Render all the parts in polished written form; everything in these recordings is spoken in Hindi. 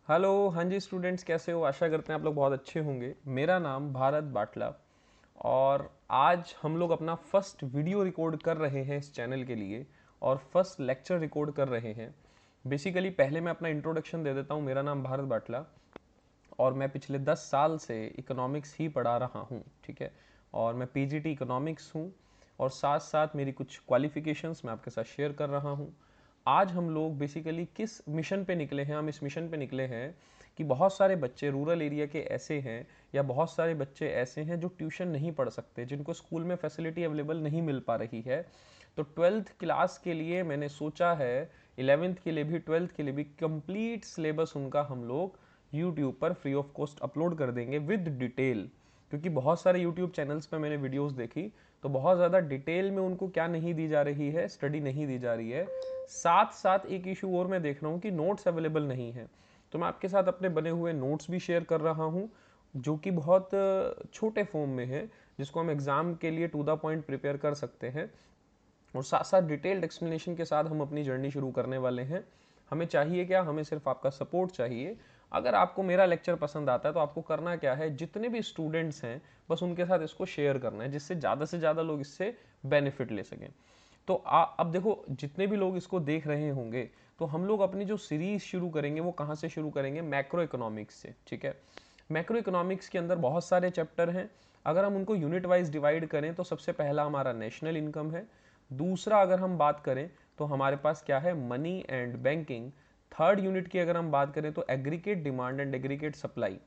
हेलो, हाँ जी स्टूडेंट्स, कैसे हो? आशा करते हैं आप लोग बहुत अच्छे होंगे। मेरा नाम भारत बाटला और आज हम लोग अपना फर्स्ट वीडियो रिकॉर्ड कर रहे हैं इस चैनल के लिए और फर्स्ट लेक्चर रिकॉर्ड कर रहे हैं। बेसिकली पहले मैं अपना इंट्रोडक्शन दे देता हूँ। मेरा नाम भारत बाटला और मैं पिछले 10 साल से इकोनॉमिक्स ही पढ़ा रहा हूँ, ठीक है। और मैं पीजीटी इकोनॉमिक्स हूँ और साथ साथ मेरी कुछ क्वालिफिकेशंस मैं आपके साथ शेयर कर रहा हूँ। आज हम लोग बेसिकली किस मिशन पे निकले हैं? हम इस मिशन पे निकले हैं कि बहुत सारे बच्चे रूरल एरिया के ऐसे हैं या बहुत सारे बच्चे ऐसे हैं जो ट्यूशन नहीं पढ़ सकते, जिनको स्कूल में फैसिलिटी अवेलेबल नहीं मिल पा रही है। तो 12th क्लास के लिए मैंने सोचा है, 11th के लिए भी 12th के लिए भी कंप्लीट सिलेबस उनका हम लोग यूट्यूब पर फ्री ऑफ कॉस्ट अपलोड कर देंगे विद डिटेल। क्योंकि बहुत सारे यूट्यूब चैनल्स पे मैंने वीडियोस देखी तो बहुत ज़्यादा डिटेल में उनको क्या नहीं दी जा रही है, स्टडी नहीं दी जा रही है। साथ साथ एक इशू और मैं देख रहा हूँ कि नोट्स अवेलेबल नहीं है। तो मैं आपके साथ अपने बने हुए नोट्स भी शेयर कर रहा हूँ जो कि बहुत छोटे फॉर्म में है, जिसको हम एग्ज़ाम के लिए टू द पॉइंट प्रिपेयर कर सकते हैं। और साथ साथ डिटेल्ड एक्सप्लेनेशन के साथ हम अपनी जर्नी शुरू करने वाले हैं। हमें चाहिए क्या? हमें सिर्फ आपका सपोर्ट चाहिए। अगर आपको मेरा लेक्चर पसंद आता है तो आपको करना क्या है, जितने भी स्टूडेंट्स हैं बस उनके साथ इसको शेयर करना है, जिससे ज़्यादा से ज़्यादा लोग इससे बेनिफिट ले सकें। तो अब देखो, जितने भी लोग इसको देख रहे होंगे तो हम लोग अपनी जो सीरीज शुरू करेंगे वो कहाँ से शुरू करेंगे? मैक्रो इकोनॉमिक्स से, ठीक है। मैक्रो इकोनॉमिक्स के अंदर बहुत सारे चैप्टर हैं। अगर हम उनको यूनिट वाइज डिवाइड करें तो सबसे पहला हमारा नेशनल इनकम है। दूसरा अगर हम बात करें तो हमारे पास क्या है? Money and banking. Third unit की अगर हम बात करें तो aggregate demand and aggregate supply.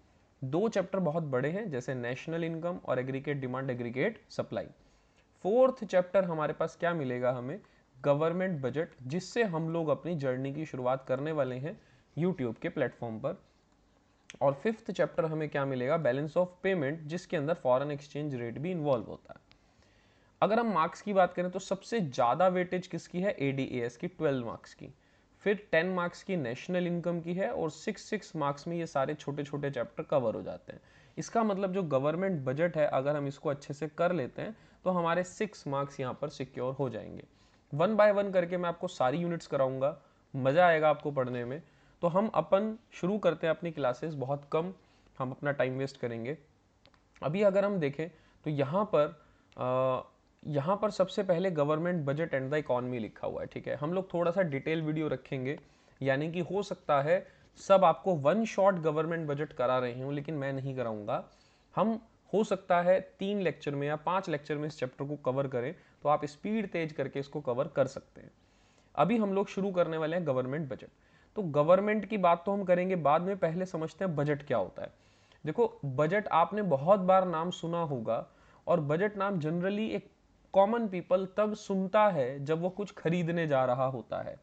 दो चैप्टर बहुत बड़े हैं, जैसे नेशनल इनकम और aggregate demand aggregate supply. Fourth chapter हमारे पास क्या मिलेगा हमें? गवर्नमेंट बजट, जिससे हम लोग अपनी जर्नी की शुरुआत करने वाले हैं यूट्यूब के प्लेटफॉर्म पर। और फिफ्थ चैप्टर हमें क्या मिलेगा? बैलेंस ऑफ पेमेंट, जिसके अंदर फॉरेन एक्सचेंज रेट भी इन्वॉल्व होता है। अगर हम मार्क्स की बात करें तो सबसे ज़्यादा वेटेज किसकी है? एडीएएस की, 12 मार्क्स की। फिर 10 मार्क्स की नेशनल इनकम की है और 6 मार्क्स में ये सारे छोटे छोटे चैप्टर कवर हो जाते हैं। इसका मतलब जो गवर्नमेंट बजट है, अगर हम इसको अच्छे से कर लेते हैं तो हमारे 6 मार्क्स यहाँ पर सिक्योर हो जाएंगे। वन बाय वन करके मैं आपको सारी यूनिट्स कराऊंगा, मज़ा आएगा आपको पढ़ने में। तो हम अपन शुरू करते हैं अपनी क्लासेस, बहुत कम हम अपना टाइम वेस्ट करेंगे। अभी अगर हम देखें तो यहाँ पर सबसे पहले government budget and the economy लिखा हुआ है, ठीक है। हम लोग थोड़ा सा डिटेल वीडियो रखेंगे, यानी कि हो सकता है सब आपको वन शॉट गवर्नमेंट बजट करा रहे हूँ, लेकिन मैं नहीं कराऊंगा। हम हो सकता है 3 लेक्चर में या 5 लेक्चर में इस चैप्टर को कवर करें, तो आप स्पीड तेज करके इसको कवर कर सकते हैं। अभी हम लोग शुरू करने वाले हैं गवर्नमेंट बजट। तो गवर्नमेंट की बात तो हम करेंगे बाद में, पहले समझते हैं बजट क्या होता है। देखो, बजट आपने बहुत बार नाम सुना होगा और बजट नाम जनरली एक कॉमन पीपल तब सुनता है जब वो कुछ खरीदने जा रहा होता है।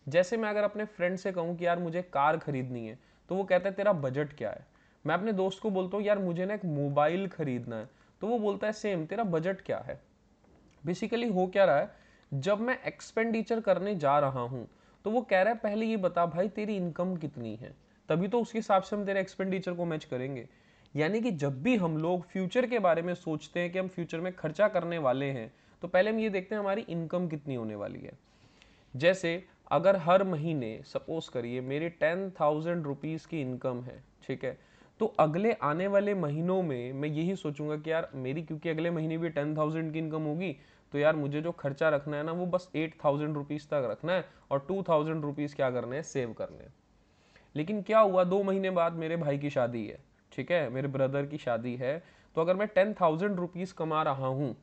जैसे मैं अगर अपने फ्रेंड से कहूँ कि यार मुझे कार खरीदनी है, तो वो कहता है तेरा बजट क्या है। मैं अपने दोस्त को बोलता हूँ यार मुझे ना एक मोबाइल खरीदना है, तो वो बोलता है सेम, तेरा बजट क्या है। बेसिकली हो क्या रहा है, जब मैं एक्सपेंडिचर करने जा रहा हूं तो वो कह रहा है पहले ये बता भाई तेरी इनकम कितनी है, तभी तो उसके हिसाब से हम तेरे एक्सपेंडिचर को मैच करेंगे। यानी कि जब भी हम लोग फ्यूचर के बारे में सोचते हैं कि हम फ्यूचर में खर्चा करने वाले हैं, तो पहले हम ये देखते हैं हमारी इनकम कितनी होने वाली है। जैसे अगर हर महीने सपोज करिए मेरी 10,000 रुपीज़ की इनकम है, ठीक है। तो अगले आने वाले महीनों में मैं यही सोचूंगा कि यार मेरी, क्योंकि अगले महीने भी 10,000 की इनकम होगी, तो यार मुझे जो खर्चा रखना है ना वो बस 8,000 रुपीज़ तक रखना है और 2,000 रुपीज़ क्या करने हैं? सेव करने हैं। लेकिन क्या हुआ, 2 महीने बाद मेरे भाई की शादी है, ठीक है, मेरे ब्रदर की शादी है। तो अगर मैं 10,000 रुपीज़ कमा रहा हूँ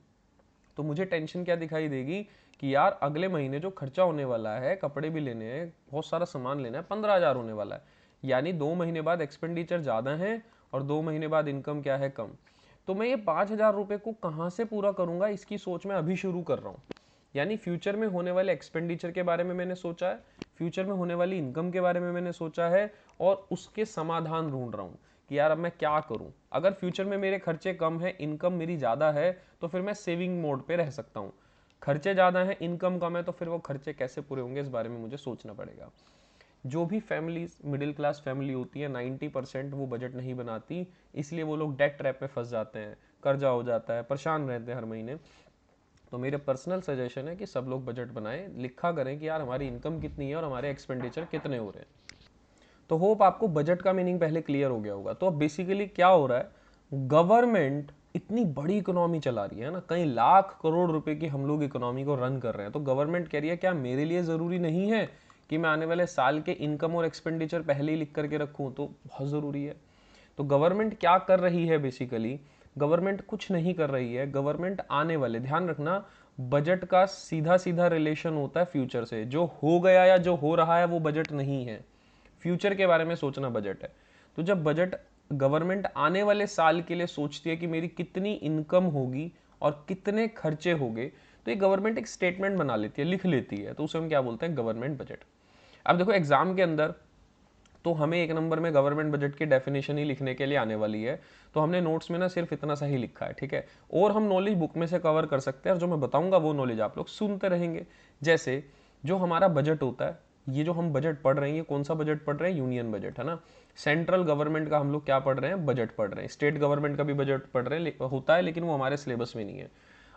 तो मुझे टेंशन क्या दिखाई देगी कि यार अगले महीने जो खर्चा होने वाला है, कपड़े भी लेने हैं, बहुत सारा सामान लेना है, 15,000 होने वाला है। यानी 2 महीने बाद एक्सपेंडिचर ज़्यादा है और 2 महीने बाद इनकम क्या है? कम। तो मैं ये 5,000 रुपये को कहाँ से पूरा करूँगा, इसकी सोच मैं अभी शुरू कर रहा हूँ। यानी फ्यूचर में होने वाले एक्सपेंडिचर के बारे में मैंने सोचा है, फ्यूचर में होने वाली इनकम के बारे में मैंने सोचा है और उसके समाधान ढूंढ रहा हूँ कि यार अब मैं क्या करूँ। अगर फ्यूचर में मेरे खर्चे कम है, इनकम मेरी ज़्यादा है, तो फिर मैं सेविंग मोड पे रह सकता हूँ। खर्चे ज़्यादा हैं, इनकम कम है, तो फिर वो खर्चे कैसे पूरे होंगे, इस बारे में मुझे सोचना पड़ेगा। जो भी फैमिली मिडिल क्लास फैमिली होती है, 90% वो बजट नहीं बनाती, इसलिए वो लोग डेट ट्रैप में फंस जाते हैं, कर्जा हो जाता है, परेशान रहते हैं हर महीने। तो मेरे पर्सनल सजेशन है कि सब लोग बजट बनाएं, लिखा करें कि यार हमारी इनकम कितनी है और हमारे एक्सपेंडिचर कितने हो रहे हैं। तो होप आपको बजट का मीनिंग पहले क्लियर हो गया होगा। तो अब बेसिकली क्या हो रहा है, गवर्नमेंट इतनी बड़ी इकोनॉमी चला रही है ना, कई लाख करोड़ रुपए की हम लोग इकोनॉमी को रन कर रहे हैं, तो गवर्नमेंट कह रही है क्या मेरे लिए ज़रूरी नहीं है कि मैं आने वाले साल के इनकम और एक्सपेंडिचर पहले ही लिख करके रखूँ, तो बहुत ज़रूरी है। तो गवर्नमेंट क्या कर रही है, बेसिकली गवर्नमेंट कुछ नहीं कर रही है। गवर्नमेंट आने वाले, ध्यान रखना, बजट का सीधा सीधा रिलेशन होता है फ्यूचर से। जो हो गया या जो हो रहा है वो बजट नहीं है, फ्यूचर के बारे में सोचना बजट है। तो जब बजट, गवर्नमेंट आने वाले साल के लिए सोचती है कि मेरी कितनी इनकम होगी और कितने खर्चे होंगे, तो ये गवर्नमेंट एक स्टेटमेंट बना लेती है, लिख लेती है, तो उसे हम क्या बोलते हैं, गवर्नमेंट बजट। अब देखो एग्जाम के अंदर तो हमें एक नंबर में गवर्नमेंट बजट की डेफिनेशन ही लिखने के लिए आने वाली है, तो हमने नोट्स में ना सिर्फ इतना सा ही लिखा है, ठीक है। और हम नॉलेज बुक में से कवर कर सकते हैं, और जो मैं बताऊंगा वो नॉलेज आप लोग सुनते रहेंगे। जैसे जो हमारा बजट होता है, ये जो हम बजट पढ़ रहे हैं, ये कौन सा बजट पढ़ रहे हैं, यूनियन बजट है ना। सेंट्रल गवर्नमेंट का हम लोग क्या पढ़ रहे हैं, बजट पढ़ रहे हैं। स्टेट गवर्नमेंट का भी बजट पढ़ रहे हैं, होता है, लेकिन वो हमारे सिलेबस में नहीं है।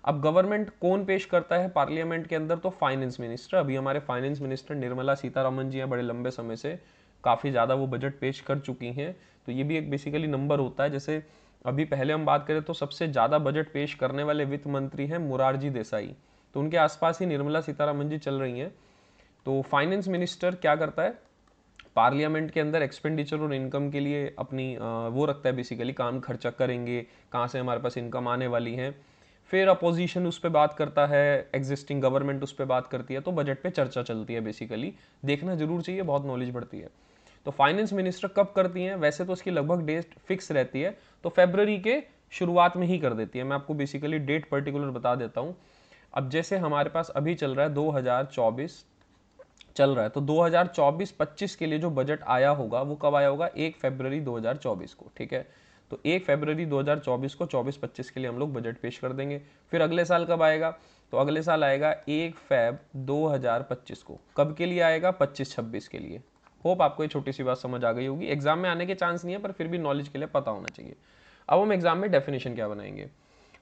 अब गवर्नमेंट कौन पेश करता है पार्लियामेंट के अंदर, तो फाइनेंस मिनिस्टर। अभी हमारे फाइनेंस मिनिस्टर निर्मला सीतारमन जी हैं, बड़े लंबे समय से काफ़ी ज़्यादा वो बजट पेश कर चुकी हैं, तो ये भी एक बेसिकली नंबर होता है। जैसे अभी पहले हम बात करें तो सबसे ज़्यादा बजट पेश करने वाले वित्त मंत्री हैं मोरारजी देसाई, तो उनके आसपास ही निर्मला सीतारमन जी चल रही हैं। तो फाइनेंस मिनिस्टर क्या करता है, पार्लियामेंट के अंदर एक्सपेंडिचर और इनकम के लिए अपनी वो रखता है, बेसिकली काम खर्चा करेंगे, कहाँ से हमारे पास इनकम आने वाली है। फिर अपोजिशन उस पर बात करता है, एग्जिस्टिंग गवर्नमेंट उस पर बात करती है, तो बजट पे चर्चा चलती है। बेसिकली देखना जरूर चाहिए, बहुत नॉलेज बढ़ती है। तो फाइनेंस मिनिस्टर कब करती हैं, वैसे तो उसकी लगभग डेट फिक्स रहती है, तो फेब्रवरी के शुरुआत में ही कर देती है। मैं आपको बेसिकली डेट पर्टिकुलर बता देता हूँ। अब जैसे हमारे पास अभी चल रहा है 2024 चल रहा है, तो 2024-25 के लिए जो बजट आया होगा वो कब आया होगा, 1 फरवरी 2024 को, ठीक है। तो 1 फरवरी 2024 को 24-25 के लिए हम लोग बजट पेश कर देंगे। फिर अगले साल कब आएगा, तो अगले साल आएगा 1 फैब 2025 को। कब के लिए आएगा, 25-26 के लिए। होप आपको ये छोटी सी बात समझ आ गई होगी। एग्जाम में आने के चांस नहीं है, पर फिर भी नॉलेज के लिए पता होना चाहिए। अब हम एग्जाम में डेफिनेशन क्या बनाएंगे,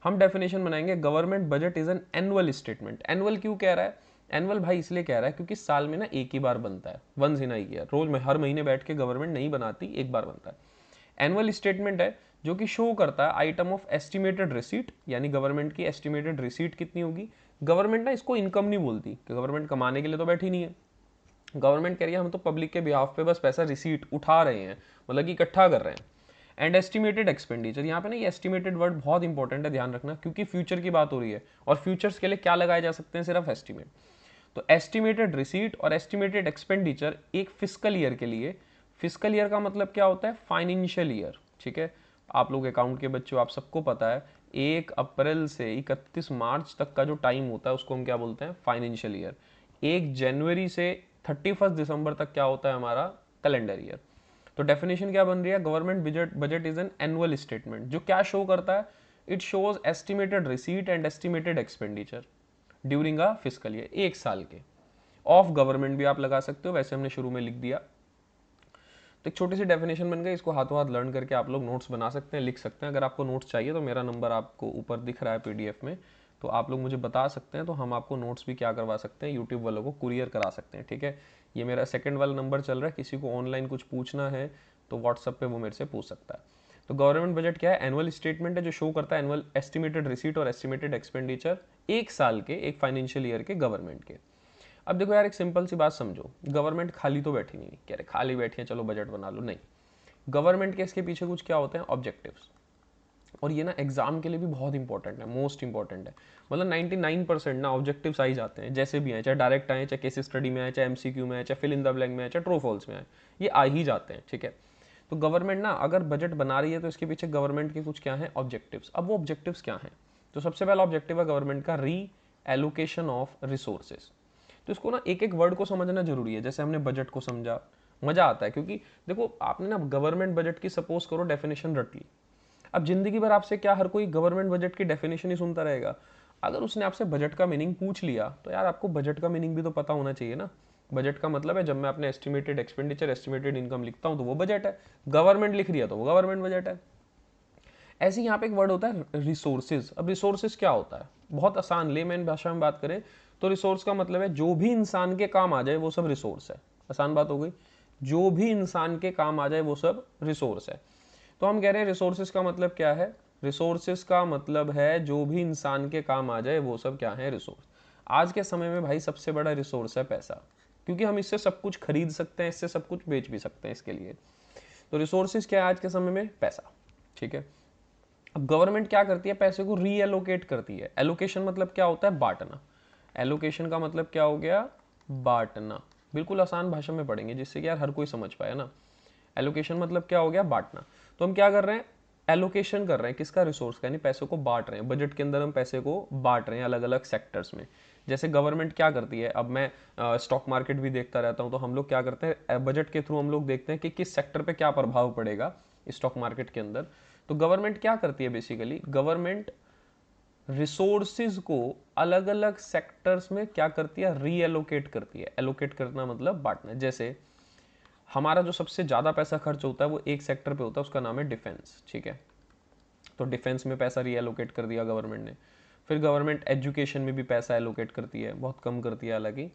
हम डेफिनेशन बनाएंगे government budget is an annual statement. Annual क्यों कह रहा है, एनुअल भाई इसलिए कह रहा है क्योंकि साल में ना एक ही बार बनता है, वंस इन अ ईयर। रोज में हर महीने बैठ के गवर्नमेंट नहीं बनाती, एक बार बनता है। एनुअल स्टेटमेंट है जो कि शो करता है आइटम ऑफ एस्टिमेटेड रिसीट, यानी गवर्नमेंट की एस्टिमेटेड रिसीट कितनी होगी। गवर्नमेंट ना इसको इनकम नहीं बोलती, कि गवर्नमेंट कमाने के लिए तो बैठी नहीं है। गवर्नमेंट कह रही है हम तो पब्लिक के बिहाफ पे बस पैसा रिसीट उठा रहे हैं, मतलब कि इकट्ठा कर रहे हैं। एंड एस्टिमेटेड एक्सपेंडिचर, यहाँ पे ना ये एस्टिमेटेड वर्ड बहुत इंपॉर्टेंट है, ध्यान रखना, क्योंकि फ्यूचर की बात हो रही है, और फ्यूचर्स के लिए क्या लगाए जा सकते हैं, सिर्फ एस्टिमेट। तो एस्टिमेटेड रिसीट और एस्टिमेटेड एक्सपेंडिचर एक फिस्कल ईयर के लिए, फिस्कल ईयर का मतलब क्या होता है, फाइनेंशियल ईयर, ठीक है। आप लोग अकाउंट के बच्चों, आप सबको पता है 1 अप्रैल से 31 मार्च तक का जो टाइम होता है उसको हम क्या बोलते हैं, फाइनेंशियल ईयर। 1 जनवरी से 31 दिसंबर तक क्या होता है हमारा, कैलेंडर ईयर। तो डेफिनेशन क्या बन रही है, government budget is an annual statement, जो क्या शो करता है, it shows estimated receipt and estimated expenditure during a fiscal year, एक साल के। ऑफ गवर्नमेंट भी आप लगा सकते हो, वैसे हमने शुरू में लिख दिया। तो एक छोटी सी डेफिनेशन बन गई, इसको हाथों हाथ लर्न करके आप लोग नोट्स बना सकते हैं, लिख सकते हैं। अगर आपको नोट्स चाहिए तो मेरा नंबर आपको ऊपर दिख रहा है पीडीएफ में, तो आप लोग मुझे बता सकते हैं, तो हम आपको नोट्स भी क्या करवा सकते हैं, यूट्यूब वालों को कुरियर करा सकते हैं, ठीक है। ये मेरा सेकंड वाला नंबर चल रहा है, किसी को ऑनलाइन कुछ पूछना है तो व्हाट्सअप पे वो मेरे से पूछ सकता है। तो गवर्नमेंट बजट क्या है, एनुअल स्टेटमेंट है जो शो करता है एनुअल एस्टिमेटेड रिसीट और एस्टिमेटेड एक्सपेंडिचर एक साल के, एक फाइनेंशियल ईयर के गवर्नमेंट के। अब देखो यार, एक सिंपल सी बात समझो, गवर्नमेंट खाली तो बैठी नहीं, कह रहे खाली बैठी है चलो बजट बना लो, नहीं। गवर्नमेंट के इसके पीछे कुछ क्या होते हैं, ऑब्जेक्टिव्स। और ये ना एग्जाम के लिए भी बहुत इंपॉर्टेंट है, मोस्ट इंपॉर्टेंट है। मतलब 99% ना ऑब्जेक्टिव्स आ ही जाते हैं, जैसे भी आए, चाहे डायरेक्ट आए, चाहे केस स्टडी में आए, चाहे एमसीक्यू में आए, चाहे फिल इन द ब्लैंक में आए, चाहे ट्रू फॉल्स में आए, ये आ ही जाते हैं, ठीक है। तो गवर्नमेंट ना अगर बजट बना रही है तो इसके पीछे गवर्नमेंट के कुछ क्या है, ऑब्जेक्टिव्स। अब वो ऑब्जेक्टिव्स क्या हैं, तो सबसे पहला ऑब्जेक्टिव है गवर्नमेंट का री एलोकेशन ऑफ रिसोर्सेज। तो इसको ना एक एक वर्ड को समझना जरूरी है। जैसे हमने बजट को समझा, मजा आता है, क्योंकि देखो आपने ना गवर्नमेंट बजट की सपोज करो डेफिनेशन रट ली। अब जिंदगी भर आपसे क्या हर कोई गवर्नमेंट बजट की डेफिनेशन ही सुनता रहेगा। अगर उसने आपसे बजट का मीनिंग पूछ लिया तो यार आपको बजट का मीनिंग भी तो पता होना चाहिए ना। बजट का मतलब है जब मैं अपने एस्टिमेटेड एक्सपेंडिचर, एस्टिमेटेड इनकम लिखता हूं तो वो बजट है, गवर्नमेंट लिख रही है तो वो गवर्नमेंट बजट है। ऐसे यहाँ पे एक वर्ड होता है रिसोर्सेज। अब रिसोर्सेज क्या होता है, बहुत आसान लेमैन भाषा में बात करें तो रिसोर्स का मतलब है जो भी इंसान के काम आ जाए वो सब रिसोर्स है। आसान बात हो गई। जो भी इंसान के काम आ जाए वो सब रिसोर्स है। तो हम कह रहे हैं रिसोर्सेज का मतलब क्या है, रिसोर्सेज का मतलब है जो भी इंसान के काम आ जाए वो सब क्या है, रिसोर्स। आज के समय में भाई सबसे बड़ा रिसोर्स है पैसा, क्योंकि हम इससे सब कुछ खरीद सकते हैं, इससे सब कुछ बेच भी सकते हैं इसके लिए। तो रिसोर्सेज क्या है आज के समय में, पैसा। ठीक है, अब गवर्नमेंट क्या करती है, पैसे को रीएलोकेट करती है। एलोकेशन मतलब क्या होता है, बांटना। एलोकेशन का मतलब क्या हो गया, बांटना। बिल्कुल आसान भाषा में पढ़ेंगे जिससे कि यार हर कोई समझ पाए ना। एलोकेशन मतलब क्या हो गया, बांटना। तो हम क्या कर रहे हैं, एलोकेशन कर रहे हैं किसका, रिसोर्स का, यानी पैसों को बांट रहे हैं। बजट के अंदर हम पैसे को बांट रहे हैं अलग अलग सेक्टर्स में। जैसे गवर्नमेंट क्या करती है, अब मैं स्टॉक मार्केट भी देखता रहता हूँ, तो हम लोग क्या करते हैं, बजट के थ्रू हम लोग देखते हैं कि किस सेक्टर पे क्या प्रभाव पड़ेगा स्टॉक मार्केट के अंदर। तो गवर्नमेंट क्या करती है, बेसिकली गवर्नमेंट रिसोर्सेज को अलग अलग सेक्टर्स में क्या करती है, रीएलोकेट करती है। एलोकेट करना मतलब बांटना। जैसे हमारा जो सबसे ज़्यादा पैसा खर्च होता है वो एक सेक्टर पे होता है, उसका नाम है डिफेंस। ठीक है, तो डिफेंस में पैसा रीएलोकेट कर दिया गवर्नमेंट ने। फिर गवर्नमेंट एजुकेशन में भी पैसा एलोकेट करती है, बहुत कम करती है हालांकि।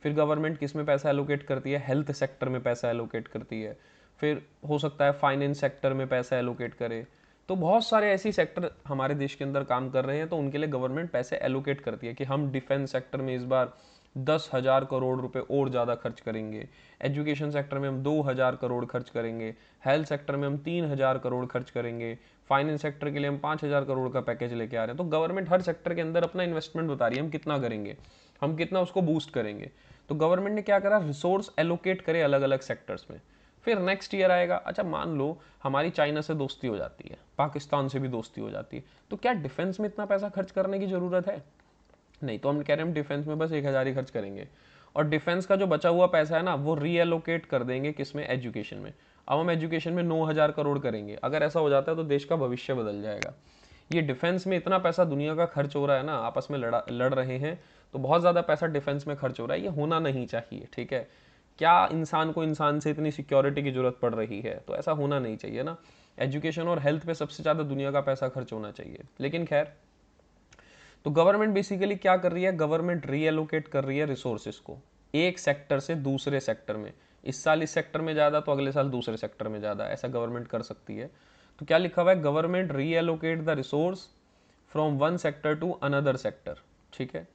फिर गवर्नमेंट किस में पैसा एलोकेट करती है, हेल्थ सेक्टर में पैसा एलोकेट करती है। फिर हो सकता है फाइनेंस सेक्टर में पैसा एलोकेट करे। तो बहुत सारे ऐसी सेक्टर हमारे देश के अंदर काम कर रहे हैं, तो उनके लिए गवर्नमेंट पैसे एलोकेट करती है कि हम डिफेंस सेक्टर में इस बार 10,000 करोड़ रुपए और ज़्यादा खर्च करेंगे, एजुकेशन सेक्टर में हम 2,000 करोड़ खर्च करेंगे, हेल्थ सेक्टर में हम 3,000 करोड़ खर्च करेंगे, फाइनेंस सेक्टर के लिए हम 5,000 करोड़ का पैकेज लेके आ रहे हैं। तो गवर्नमेंट हर सेक्टर के अंदर अपना इन्वेस्टमेंट बता रही है, हम कितना करेंगे, हम कितना उसको बूस्ट करेंगे। तो गवर्नमेंट ने क्या करा, रिसोर्स एलोकेट करे अलग अलग सेक्टर्स में। फिर नेक्स्ट ईयर आएगा, अच्छा मान लो हमारी चाइना से दोस्ती हो जाती है, पाकिस्तान से भी दोस्ती हो जाती है, तो क्या डिफेंस में इतना पैसा खर्च करने की जरूरत है, नहीं। तो हम कह रहे हैं हम डिफेंस में बस 1,000 ही खर्च करेंगे, और डिफेंस का जो बचा हुआ पैसा है ना वो रीएलोकेट कर देंगे किसमें, एजुकेशन में। अब हम एजुकेशन में 9,000 करोड़ करेंगे। अगर ऐसा हो जाता है तो देश का भविष्य बदल जाएगा। ये डिफेंस में इतना पैसा दुनिया का खर्च हो रहा है ना, आपस में लड़ रहे हैं, तो बहुत ज़्यादा पैसा डिफेंस में खर्च हो रहा है, ये होना नहीं चाहिए। ठीक है, क्या इंसान को इंसान से इतनी सिक्योरिटी की जरूरत पड़ रही है, तो ऐसा होना नहीं चाहिए ना। एजुकेशन और हेल्थ पे सबसे ज़्यादा दुनिया का पैसा खर्च होना चाहिए, लेकिन खैर। तो गवर्नमेंट बेसिकली क्या कर रही है, गवर्नमेंट रीएलोकेट कर रही है रिसोर्सेज को एक सेक्टर से दूसरे सेक्टर में। इस साल इस सेक्टर में ज़्यादा तो अगले साल दूसरे सेक्टर में ज़्यादा, ऐसा गवर्नमेंट कर सकती है। तो क्या लिखा हुआ है, government reallocate the resource from one sector to another sector. ठीक है,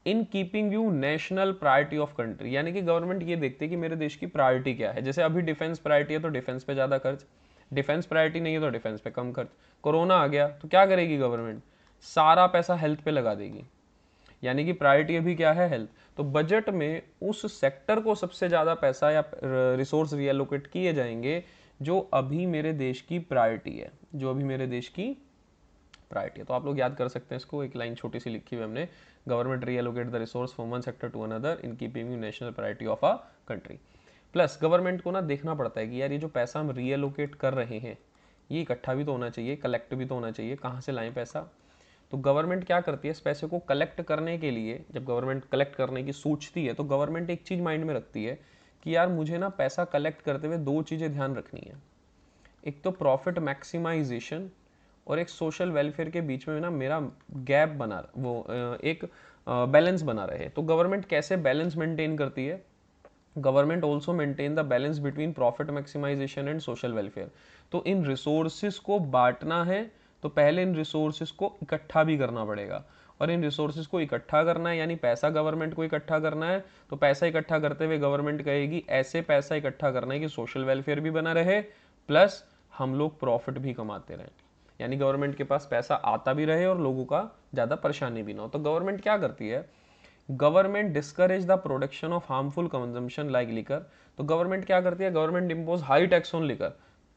in keeping view national priority of country, यानी कि गवर्नमेंट ये देखती है कि मेरे देश की प्रायोरिटी क्या है। जैसे अभी डिफेंस प्रायोरिटी है तो डिफेंस पे ज़्यादा खर्च, डिफेंस प्रायोरिटी नहीं है तो डिफेंस पे कम खर्च। कोरोना आ गया तो क्या करेगी गवर्नमेंट, सारा पैसा हेल्थ पे लगा देगी, यानी कि प्रायोरिटी अभी क्या है, हेल्थ। तो बजट में उस सेक्टर को सबसे ज़्यादा पैसा या रिसोर्स रीएलोकेट किए जाएंगे जो अभी मेरे देश की प्रायोरिटी है, जो अभी मेरे देश की प्रायोरिटी है। तो आप लोग याद कर सकते हैं इसको, एक लाइन छोटी सी लिखी हुई हमने, government reallocate the resource from one sector to another in keeping national priority of a country. Plus government को ना देखना पड़ता है कि यार ये जो पैसा हम रीएलोकेट कर रहे हैं ये इकट्ठा भी तो होना चाहिए, कलेक्ट भी तो होना चाहिए, कहाँ से लाएं पैसा। तो गवर्नमेंट क्या करती है, इस पैसे को कलेक्ट करने के लिए, जब गवर्नमेंट कलेक्ट करने की सोचती है तो गवर्नमेंट एक चीज़ माइंड में रखती है कि यार मुझे ना पैसा कलेक्ट करते हुए दो चीज़ें ध्यान रखनी है। एक तो प्रॉफिट मैक्सिमाइजेशन, और एक सोशल वेलफेयर के बीच में ना मेरा गैप बना, वो एक बैलेंस बना रहे। तो गवर्नमेंट कैसे बैलेंस मेंटेन करती है, government also maintain the balance between profit maximisation and social welfare. तो इन रिसोर्सेज को बांटना है तो पहले इन रिसोर्सेज को इकट्ठा भी करना पड़ेगा, और इन रिसोर्सेज को इकट्ठा करना है यानी पैसा गवर्नमेंट को इकट्ठा करना है। तो पैसा इकट्ठा करते हुए गवर्नमेंट कहेगी ऐसे पैसा इकट्ठा करना है कि सोशल वेलफेयर भी बना रहे, प्लस हम लोग प्रॉफिट भी कमाते रहें, यानी गवर्नमेंट के पास पैसा आता भी रहे और लोगों का ज़्यादा परेशानी भी ना हो। तो गवर्नमेंट क्या करती है, government discourage the production of harmful consumption like liquor. तो गवर्नमेंट क्या करती है, government impose high tax on liquor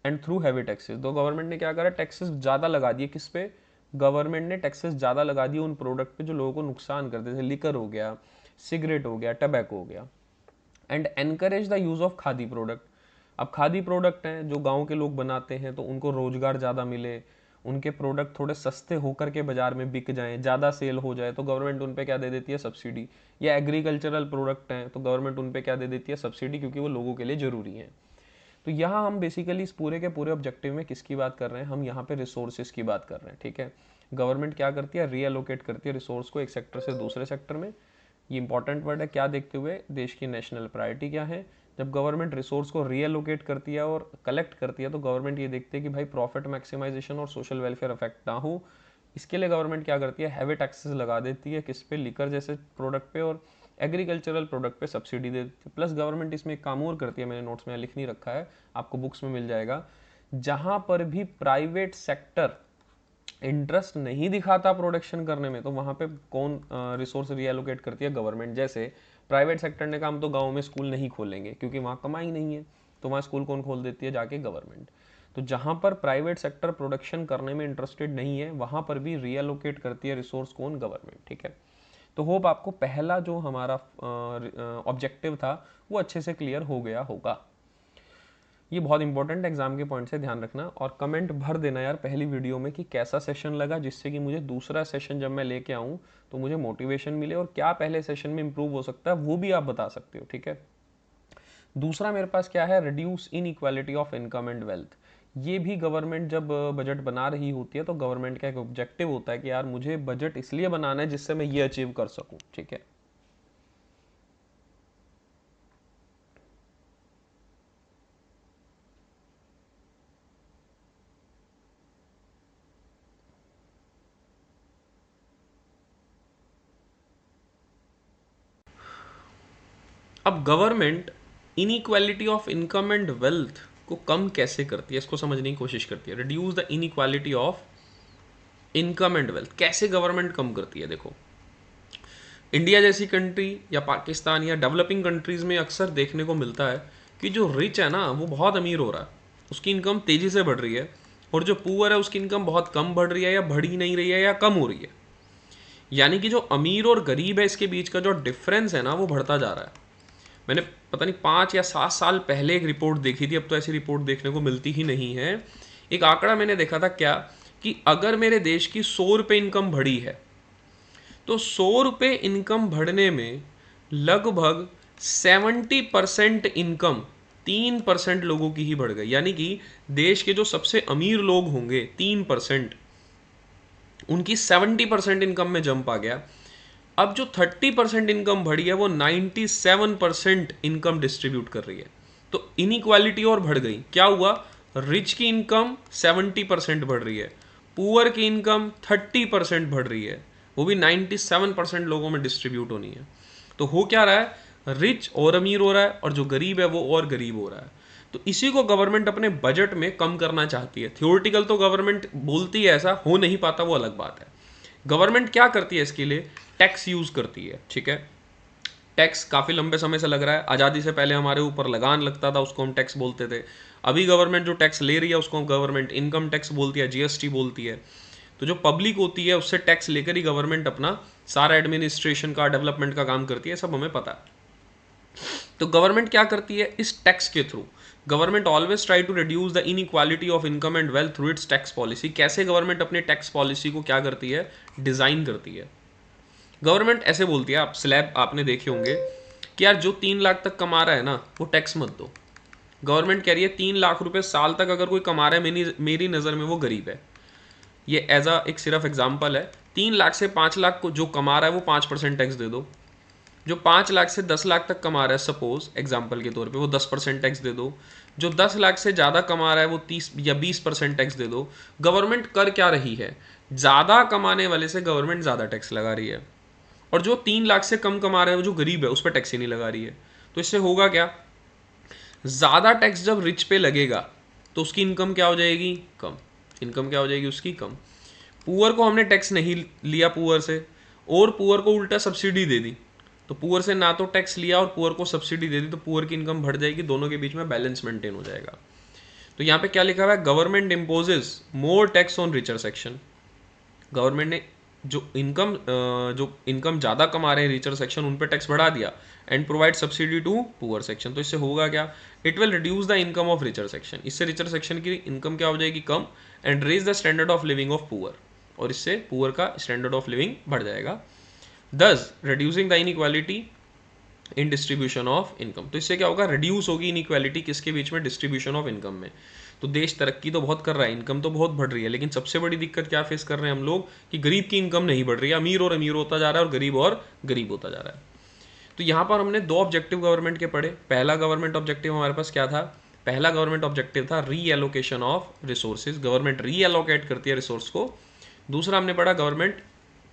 and through heavy taxes. तो गवर्नमेंट ने क्या करा, टैक्सेस ज़्यादा लगा दिए, किस पे, गवर्नमेंट ने टैक्सेस ज़्यादा लगा दिए उन प्रोडक्ट पे जो लोगों को नुकसान करते थे, लिकर हो गया, सिगरेट हो गया, टबैको हो गया। And encourage the use of khadi product. अब खादी प्रोडक्ट हैं जो गांव के लोग बनाते हैं तो उनको रोजगार ज़्यादा मिले, उनके प्रोडक्ट थोड़े सस्ते होकर के बाजार में बिक जाएं, ज़्यादा सेल हो जाए, तो गवर्नमेंट उन पे क्या दे देती है, सब्सिडी। या एग्रीकल्चरल प्रोडक्ट हैं तो गवर्नमेंट उन पे क्या दे देती है, सब्सिडी, क्योंकि वो लोगों के लिए ज़रूरी है। तो यहाँ हम बेसिकली इस पूरे के पूरे ऑब्जेक्टिव में किसकी बात कर रहे हैं, हम यहाँ पे रिसोर्सेज की बात कर रहे हैं। ठीक है, गवर्नमेंट क्या करती है, रीएलोकेट करती है रिसोर्स को एक सेक्टर से दूसरे सेक्टर में। ये इंपॉर्टेंट वर्ड है, क्या देखते हुए, देश की नेशनल प्रायोरिटी क्या है, जब गवर्नमेंट रिसोर्स को रीएलोकेट करती है और कलेक्ट करती है तो गवर्नमेंट ये देखती है कि भाई प्रॉफिट मैक्सिमाइजेशन और सोशल वेलफेयर अफेक्ट ना हो। इसके लिए गवर्नमेंट क्या करती है, हैवी टैक्सेस लगा देती है, किस पे, लिकर जैसे प्रोडक्ट पे और एग्रीकल्चरल प्रोडक्ट पे सब्सिडी दे देती है। प्लस गवर्नमेंट इसमें एक काम और करती है, मैंने नोट्स में लिख नहीं रखा है, आपको बुक्स में मिल जाएगा। जहां पर भी प्राइवेट सेक्टर इंटरेस्ट नहीं दिखाता प्रोडक्शन करने में, तो वहां पे कौन रिसोर्स रीएलोकेट करती है, गवर्नमेंट। जैसे प्राइवेट सेक्टर ने कहा हम तो गाँव में स्कूल नहीं खोलेंगे क्योंकि वहाँ कमाई नहीं है, तो वहाँ स्कूल कौन खोल देती है, जाके गवर्नमेंट। तो जहाँ पर प्राइवेट सेक्टर प्रोडक्शन करने में इंटरेस्टेड नहीं है वहाँ पर भी रीएलोकेट करती है रिसोर्स कौन, गवर्नमेंट। ठीक है, तो होप आपको पहला जो हमारा ऑब्जेक्टिव था वो अच्छे से क्लियर हो गया होगा। ये बहुत इंपॉर्टेंट एग्जाम के पॉइंट से ध्यान रखना, और कमेंट भर देना यार पहली वीडियो में कि कैसा सेशन लगा, जिससे कि मुझे दूसरा सेशन जब मैं लेके आऊँ तो मुझे मोटिवेशन मिले, और क्या पहले सेशन में इंप्रूव हो सकता है वो भी आप बता सकते हो। ठीक है, दूसरा मेरे पास क्या है, reduce in equality of income and wealth. ये भी गवर्नमेंट जब बजट बना रही होती है तो गवर्नमेंट का एक ऑब्जेक्टिव होता है कि यार मुझे बजट इसलिए बनाना है जिससे मैं ये अचीव कर सकूं। ठीक है, अब government inequality of income and wealth को कम कैसे करती है, इसको समझने की कोशिश करती है। Reduce the inequality of income and wealth, कैसे गवर्नमेंट कम करती है। देखो, इंडिया जैसी कंट्री या पाकिस्तान या डेवलपिंग कंट्रीज में अक्सर देखने को मिलता है कि जो रिच है ना वो बहुत अमीर हो रहा है, उसकी इनकम तेजी से बढ़ रही है, और जो पुअर है उसकी इनकम बहुत कम बढ़ रही है या बढ़ ही नहीं रही है या कम हो रही है। यानी कि जो अमीर और गरीब है इसके बीच का जो डिफरेंस है ना वो बढ़ता जा रहा है। मैंने पता नहीं 5 या 7 साल पहले एक रिपोर्ट देखी थी, अब तो ऐसी रिपोर्ट देखने को मिलती ही नहीं है। एक आंकड़ा मैंने देखा था क्या, कि अगर मेरे देश की 100 रुपये इनकम बढ़ी है तो 100 रुपये इनकम बढ़ने में लगभग 70% इनकम 3% लोगों की ही बढ़ गई। यानी कि देश के जो सबसे अमीर लोग होंगे 3%, उनकी 70% इनकम में जंप आ गया। अब जो 30% इनकम बढ़ी है वो 97% इनकम डिस्ट्रीब्यूट कर रही है, तो इनइक्वालिटी और बढ़ गई। क्या हुआ, रिच की इनकम 70% बढ़ रही है, पुअर की इनकम 30% बढ़ रही है, वो भी 97% लोगों में डिस्ट्रीब्यूट होनी है। तो हो क्या रहा है, रिच और अमीर हो रहा है और जो गरीब है वो और गरीब हो रहा है। तो इसी को गवर्नमेंट अपने बजट में कम करना चाहती है। थियोरिटिकल तो गवर्नमेंट बोलती है, ऐसा हो नहीं पाता वो अलग बात है। गवर्नमेंट क्या करती है इसके लिए, टैक्स यूज करती है। ठीक है, टैक्स काफी लंबे समय से लग रहा है, आजादी से पहले हमारे ऊपर लगान लगता था, उसको हम टैक्स बोलते थे। अभी गवर्नमेंट जो टैक्स ले रही है उसको गवर्नमेंट इनकम टैक्स बोलती है, जीएसटी बोलती है। तो जो पब्लिक होती है उससे टैक्स लेकर ही गवर्नमेंट अपना सारा एडमिनिस्ट्रेशन का, डेवलपमेंट का काम करती है, सब हमें पता है। तो गवर्नमेंट क्या करती है, इस टैक्स के through government always try to reduce the inequality of income and wealth through its tax policy. कैसे गवर्नमेंट अपने टैक्स पॉलिसी को क्या करती है, डिजाइन करती है। गवर्नमेंट ऐसे बोलती है, आप स्लैब आपने देखे होंगे कि यार जो 3 लाख तक कमा रहा है ना वो टैक्स मत दो। गवर्नमेंट कह रही है 3 लाख रुपए साल तक अगर कोई कमा रहा है मेरी नज़र में वो गरीब है। ये एज अ एक सिर्फ एग्जाम्पल है। 3 लाख से 5 लाख को जो कमा रहा है वो 5% टैक्स दे दो। जो 5 लाख से 10 लाख तक कमा रहा है, सपोज एग्जाम्पल के तौर पे, वो 10% टैक्स दे दो। जो 10 लाख से ज़्यादा कमा रहा है वो 30 या 20% टैक्स दे दो। गवर्नमेंट कर क्या रही है, ज़्यादा कमाने वाले से गवर्नमेंट ज़्यादा टैक्स लगा रही है, और जो 3 लाख से कम कमा रहा है, जो गरीब है, उस पर टैक्स ही नहीं लगा रही है। तो इससे होगा क्या, ज़्यादा टैक्स जब रिच पे लगेगा तो उसकी इनकम क्या हो जाएगी, कम। इनकम क्या हो जाएगी उसकी, कम। पुअर को हमने टैक्स नहीं लिया पुअर से, और पुअर को उल्टा सब्सिडी दे दी, तो पुअर से ना तो टैक्स लिया और पुअर को सब्सिडी दे दी, तो पुअर की इनकम बढ़ जाएगी, दोनों के बीच में बैलेंस मेंटेन हो जाएगा। तो यहाँ पे क्या लिखा हुआ है, government imposes more tax on richer section. Government ने जो इनकम ज़्यादा कमा रहे हैं रिचर सेक्शन, उन पर टैक्स बढ़ा दिया, and provide subsidy to poor section. तो इससे होगा क्या, it will reduce the income of richer section. इससे रिचर सेक्शन की इनकम क्या हो जाएगी, कम, and raise the standard of living of poor, और इससे पुअर का स्टैंडर्ड ऑफ लिविंग बढ़ जाएगा, दस reducing the inequality in distribution of income. तो इससे क्या होगा, रिड्यूस होगी इनइक्वालिटी किसके बीच में, डिस्ट्रीब्यूशन ऑफ इनकम में। तो देश तरक्की तो बहुत कर रहा है, इनकम तो बहुत बढ़ रही है, लेकिन सबसे बड़ी दिक्कत क्या फेस कर रहे हैं हम लोग, कि गरीब की इनकम नहीं बढ़ रही है, अमीर और अमीर होता जा रहा है और गरीब होता जा रहा है। तो यहाँ पर हमने दो ऑब्जेक्टिव गवर्नमेंट के पढ़े। पहला गवर्नमेंट ऑब्जेक्टिव हमारे पास क्या था? पहला गवर्नमेंट ऑब्जेक्टिव था री एलोकेशन ऑफ रिसोर्सेज, गवर्नमेंट री एलोकेट करती है रिसोर्स को। दूसरा हमने पढ़ा गवर्नमेंट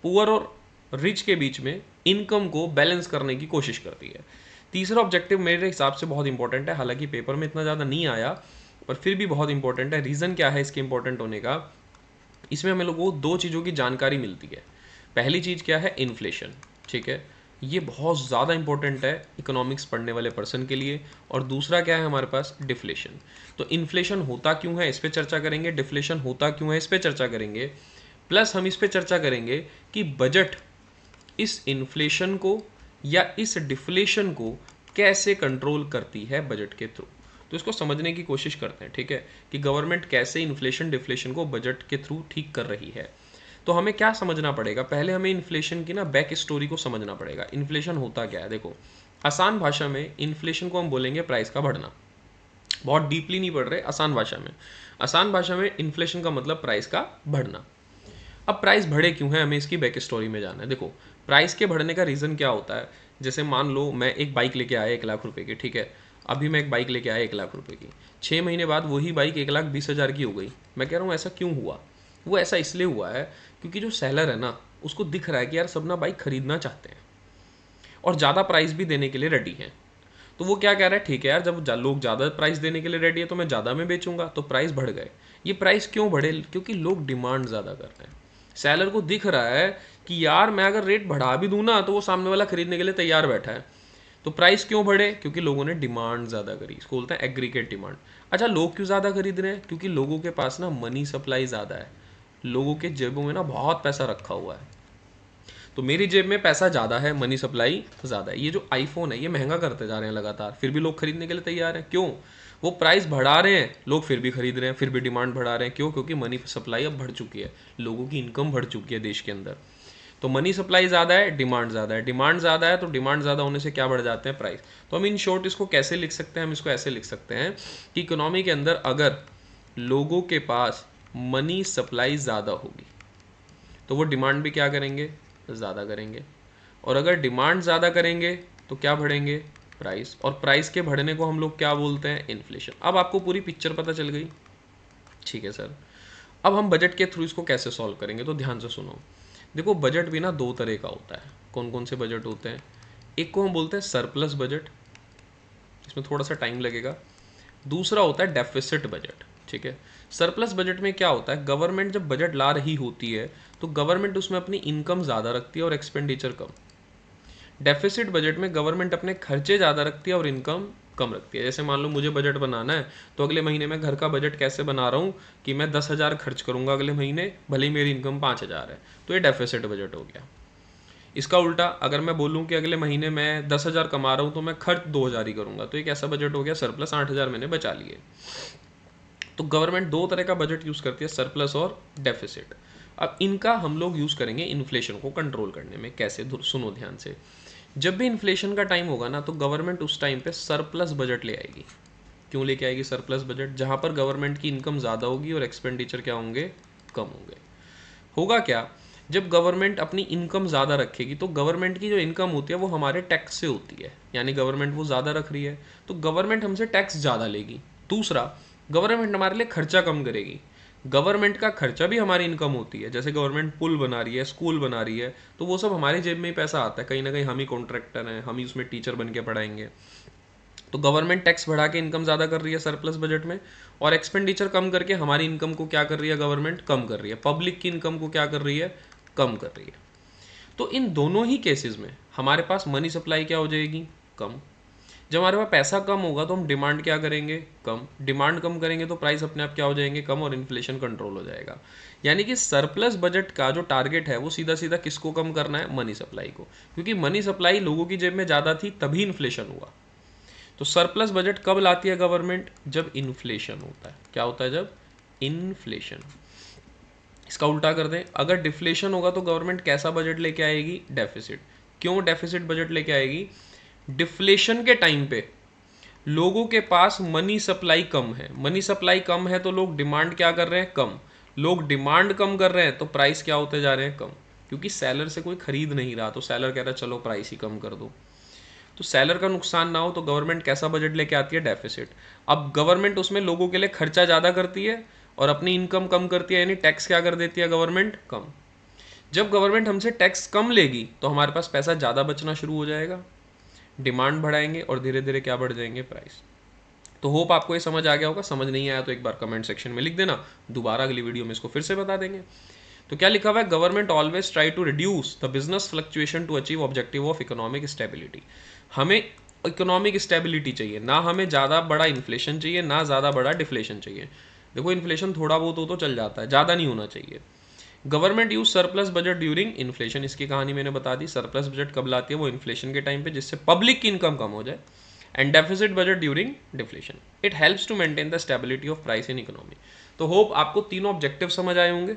पुअर और रिच के बीच में इनकम को बैलेंस करने की कोशिश करती है। तीसरा ऑब्जेक्टिव मेरे हिसाब से बहुत इंपॉर्टेंट है, हालांकि पेपर में इतना ज़्यादा नहीं आया पर फिर भी बहुत इंपॉर्टेंट है। रीज़न क्या है इसके इंपॉर्टेंट होने का? इसमें हमें लोगों को दो चीज़ों की जानकारी मिलती है। पहली चीज़ क्या है? इन्फ्लेशन। ठीक है, ये बहुत ज़्यादा इंपॉर्टेंट है इकोनॉमिक्स पढ़ने वाले पर्सन के लिए। और दूसरा क्या है हमारे पास? डिफ्लेशन। तो इन्फ्लेशन होता क्यों है इस पर चर्चा करेंगे, डिफ्लेशन होता क्यों है इस पर चर्चा करेंगे, प्लस हम इस पर चर्चा करेंगे कि बजट इस इन्फ्लेशन को या इस डिफ्लेशन को कैसे कंट्रोल करती है बजट के थ्रू। तो इसको समझने की कोशिश करते हैं, ठीक है, कि गवर्नमेंट कैसे इन्फ्लेशन डिफ्लेशन को बजट के थ्रू ठीक कर रही है। तो हमें क्या समझना पड़ेगा? पहले हमें इन्फ्लेशन की ना बैक स्टोरी को समझना पड़ेगा। इन्फ्लेशन होता क्या है? देखो, आसान भाषा में इन्फ्लेशन को हम बोलेंगे प्राइस का बढ़ना। बहुत डीपली नहीं पढ़ रहे, आसान भाषा में। आसान भाषा में इन्फ्लेशन का मतलब प्राइस का बढ़ना। अब प्राइस बढ़े क्यों है, हमें इसकी बैक स्टोरी में जाना है। देखो, प्राइस के बढ़ने का रीज़न क्या होता है? जैसे मान लो मैं एक बाइक लेके आया 1 लाख रुपए की, ठीक है, अभी मैं एक बाइक लेके आया 1 लाख रुपए की, 6 महीने बाद वही बाइक 1,20,000 की हो गई। मैं कह रहा हूँ ऐसा क्यों हुआ? वो ऐसा इसलिए हुआ है क्योंकि जो सेलर है ना, उसको दिख रहा है कि यार सब ना बाइक खरीदना चाहते हैं और ज़्यादा प्राइस भी देने के लिए रेडी हैं। तो वो क्या कह रहा है, ठीक है यार, जब लोग ज़्यादा प्राइस देने के लिए रेडी है तो मैं ज़्यादा में बेचूंगा, तो प्राइस बढ़ गए। ये प्राइस क्यों बढ़े? क्योंकि लोग डिमांड ज़्यादा कर रहे हैं। सेलर को दिख रहा है कि यार मैं अगर रेट बढ़ा भी दूँ ना तो वो सामने वाला खरीदने के लिए तैयार बैठा है। तो प्राइस क्यों बढ़े? क्योंकि लोगों ने डिमांड ज़्यादा करी। इसको बोलते हैं एग्रीगेट डिमांड। अच्छा, लोग क्यों ज़्यादा खरीद रहे हैं? क्योंकि लोगों के पास ना मनी सप्लाई ज़्यादा है, लोगों के जेबों में ना बहुत पैसा रखा हुआ है। तो मेरी जेब में पैसा ज़्यादा है, मनी सप्लाई ज़्यादा है। ये जो आईफोन है ये महंगा करते जा रहे हैं लगातार, फिर भी लोग खरीदने के लिए तैयार हैं। क्यों? वो प्राइस बढ़ा रहे हैं, लोग फिर भी खरीद रहे हैं, फिर भी डिमांड बढ़ा रहे हैं। क्यों? क्योंकि मनी सप्लाई अब बढ़ चुकी है, लोगों की इनकम बढ़ चुकी है देश के अंदर। तो मनी सप्लाई ज़्यादा है, डिमांड ज़्यादा है, डिमांड ज़्यादा है, तो डिमांड ज़्यादा होने से क्या बढ़ जाते हैं? प्राइस। तो हम इन शॉर्ट इसको कैसे लिख सकते हैं? हम इसको ऐसे लिख सकते हैं कि इकोनॉमी के अंदर अगर लोगों के पास मनी सप्लाई ज़्यादा होगी तो वो डिमांड भी क्या करेंगे? ज़्यादा करेंगे। और अगर डिमांड ज़्यादा करेंगे तो क्या बढ़ेंगे? प्राइस। और प्राइस के बढ़ने को हम लोग क्या बोलते हैं? इन्फ्लेशन। अब आपको पूरी पिक्चर पता चल गई, ठीक है सर। अब हम बजट के थ्रू इसको कैसे सॉल्व करेंगे, तो ध्यान से सुनो। देखो, बजट भी ना दो तरह का होता है। कौन कौन से बजट होते हैं? एक को हम बोलते हैं सरप्लस बजट, इसमें थोड़ा सा टाइम लगेगा। दूसरा होता है डेफिसिट बजट, ठीक है। सरप्लस बजट में क्या होता है? गवर्नमेंट जब बजट ला रही होती है तो गवर्नमेंट उसमें अपनी इनकम ज़्यादा रखती है और एक्सपेंडिचर कम। डेफिसिट बजट में गवर्नमेंट अपने खर्चे ज़्यादा रखती है और इनकम कम रखती है। जैसे मान लो मुझे बजट बनाना है तो अगले महीने में घर का बजट कैसे बना रहा हूँ कि मैं 10,000 खर्च करूँगा अगले महीने, भले ही मेरी इनकम 5,000 है, तो ये डेफिसिट बजट हो गया। इसका उल्टा अगर मैं बोलूँ कि अगले महीने मैं 10,000 कमा रहा हूँ तो मैं खर्च 2,000 ही करूँगा, तो एक ऐसा बजट हो गया सरप्लस, 8,000 मैंने बचा लिए। तो गवर्नमेंट दो तरह का बजट यूज़ करती है, सरप्लस और डेफिसिट। अब इनका हम लोग यूज़ करेंगे इन्फ्लेशन को कंट्रोल करने में। कैसे? सुनो ध्यान से। जब भी इन्फ्लेशन का टाइम होगा ना तो गवर्नमेंट उस टाइम पे सरप्लस बजट ले आएगी। क्यों लेके आएगी सरप्लस बजट? जहाँ पर गवर्नमेंट की इनकम ज़्यादा होगी और एक्सपेंडिचर क्या होंगे? कम होंगे। होगा क्या? जब गवर्नमेंट अपनी इनकम ज़्यादा रखेगी तो गवर्नमेंट की जो इनकम होती है वो हमारे टैक्स से होती है, यानी गवर्नमेंट वो ज़्यादा रख रही है तो गवर्नमेंट हमसे टैक्स ज़्यादा लेगी। दूसरा, गवर्नमेंट हमारे लिए खर्चा कम करेगी। गवर्नमेंट का खर्चा भी हमारी इनकम होती है, जैसे गवर्नमेंट पुल बना रही है, स्कूल बना रही है, तो वो सब हमारी जेब में ही पैसा आता है। कहीं ना कहीं हम ही कॉन्ट्रैक्टर हैं, हम ही उसमें टीचर बन के पढ़ाएंगे। तो गवर्नमेंट टैक्स बढ़ा के इनकम ज़्यादा कर रही है सरप्लस बजट में, और एक्सपेंडिचर कम करके हमारी इनकम को क्या कर रही है? गवर्नमेंट कम कर रही है। पब्लिक की इनकम को क्या कर रही है? कम कर रही है। तो इन दोनों ही केसेस में हमारे पास मनी सप्लाई क्या हो जाएगी? कम। जब हमारे पास पैसा कम होगा तो हम डिमांड क्या करेंगे? कम। डिमांड कम करेंगे तो प्राइस अपने आप क्या हो जाएंगे? कम, और इन्फ्लेशन कंट्रोल हो जाएगा। यानी कि सरप्लस बजट का जो टारगेट है वो सीधा सीधा किसको कम करना है? मनी सप्लाई को। क्योंकि मनी सप्लाई लोगों की जेब में ज़्यादा थी तभी इन्फ्लेशन हुआ। तो सरप्लस बजट कब लाती है गवर्नमेंट? जब इन्फ्लेशन होता है। क्या होता है? जब इन्फ्लेशन। इसका उल्टा कर दें, अगर डिफ्लेशन होगा तो गवर्नमेंट कैसा बजट लेके आएगी? डेफिसिट। क्यों डेफिसिट बजट लेके आएगी? डिफ्लेशन के टाइम पे लोगों के पास मनी सप्लाई कम है। मनी सप्लाई कम है तो लोग डिमांड क्या कर रहे हैं? कम। लोग डिमांड कम कर रहे हैं तो प्राइस क्या होते जा रहे हैं? कम। क्योंकि सेलर से कोई खरीद नहीं रहा तो सेलर कह रहा है चलो प्राइस ही कम कर दो। तो सेलर का नुकसान ना हो तो गवर्नमेंट कैसा बजट लेके आती है? डेफिसिट। अब गवर्नमेंट उसमें लोगों के लिए खर्चा ज़्यादा करती है और अपनी इनकम कम करती है, यानी टैक्स क्या कर देती है गवर्नमेंट? कम। जब गवर्नमेंट हमसे टैक्स कम लेगी तो हमारे पास पैसा ज़्यादा बचना शुरू हो जाएगा, डिमांड बढ़ाएंगे और धीरे धीरे क्या बढ़ जाएंगे? प्राइस। तो होप आपको ये समझ आ गया होगा। समझ नहीं आया तो एक बार कमेंट सेक्शन में लिख देना, दोबारा अगली वीडियो में इसको फिर से बता देंगे। तो क्या लिखा हुआ है? Government always try to reduce the business fluctuation to achieve objective of economic stability. हमें इकोनॉमिक स्टेबिलिटी चाहिए, ना हमें ज़्यादा बड़ा इन्फ्लेशन चाहिए, ना ज़्यादा बड़ा डिफ्लेशन चाहिए। देखो इन्फ्लेशन थोड़ा बहुत हो तो चल जाता है, ज़्यादा नहीं होना चाहिए। Government use surplus budget during inflation, इसकी कहानी मैंने बता दी। सरप्लस बजट कब लाती है? वो इन्फ्लेशन के टाइम पे, जिससे पब्लिक की इनकम कम हो जाए। And deficit budget during deflation. It helps to maintain the stability of price in economy. तो होप आपको तीनों ऑब्जेक्टिव समझ आए होंगे,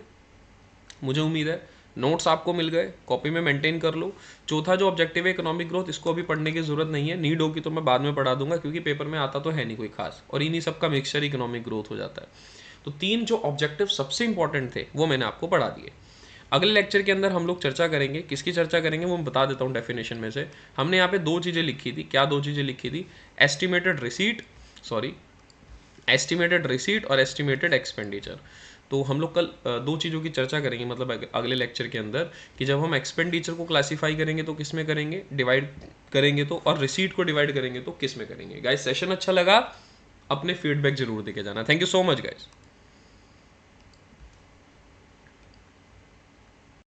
मुझे उम्मीद है। नोट्स आपको मिल गए, कॉपी में मेंटेन कर लो। चौथा जो ऑब्जेक्टिव है इकोनॉमिक ग्रोथ, इसको अभी पढ़ने की जरूरत नहीं है, नीड होगी तो मैं बाद में पढ़ा दूंगा, क्योंकि पेपर में आता तो है नहीं कोई खास, और इन्हीं सब का मिक्सचर इकोनॉमिक ग्रोथ हो जाता है। तो तीन जो ऑब्जेक्टिव सबसे इंपॉर्टेंट थे वो मैंने आपको पढ़ा दिए। अगले लेक्चर के अंदर हम लोग चर्चा करेंगे, किसकी चर्चा करेंगे वो मैं बता देता हूँ डेफिनेशन में से। हमने यहाँ पे दो चीज़ें लिखी थी। क्या दो चीज़ें लिखी थी? एस्टिमेटेड रिसीट और एस्टिमेटेड एक्सपेंडिचर। तो हम लोग कल दो चीज़ों की चर्चा करेंगे, मतलब अगले लेक्चर के अंदर, कि जब हम एक्सपेंडिचर को क्लासीफाई करेंगे तो किस में करेंगे, डिवाइड करेंगे तो, और रिसीट को डिवाइड करेंगे तो किस में करेंगे। गाइस सेशन अच्छा लगा? अपने फीडबैक जरूर देके जाना। Thank you so much guys.